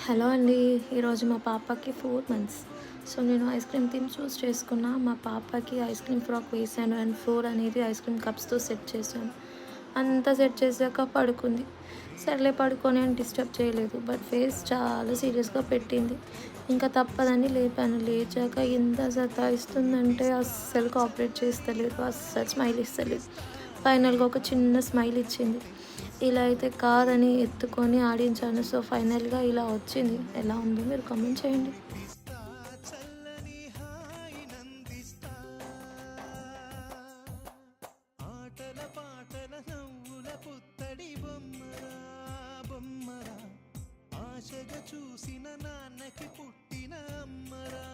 Hello అండి. ఈరోజు మా పాపకి 4 మంత్స్. సో, నేను ఐస్ క్రీమ్ థీమ్ చూస్ చేసుకున్నా. మా పాపకి ఐస్ క్రీమ్ ఫ్రాక్ వేశాను అండ్ ఫ్లోర్ అనేది ఐస్ క్రీమ్ కప్స్‌తో సెట్ చేశాను. అంతా సెట్ చేశాక పడుకుంది. సర్లే పడుకొని అని డిస్టర్బ్ చేయలేదు. బట్ ఫేస్ చాలా సీరియస్‌గా పెట్టింది. ఇంకా తప్పదని లేపాను. లేచాక ఎంత సతాయిస్తుందంటే అస్సలు కోఆపరేట్ చేస్తలేదు. అస్సలు స్మైల్ ఇస్తలేదు. ఫైనల్‌గా ఒక చిన్న స్మైల్ ఇచ్చింది. ఇలా అయితే కాదని ఎత్తుకొని ఆడించాను. సో, ఫైనల్‌గా ఇలా వచ్చింది. ఎలా ఉందో మీరు కామెంట్ చేయండి. ఇస్తా చల్లని హాయినందిస్తా ఆటల పాటల నవ్వుల పుత్తడి బొమ్మరా బొమ్మరా ఆశగా చూసిన నాన్నకి పుట్టిన అమ్మరా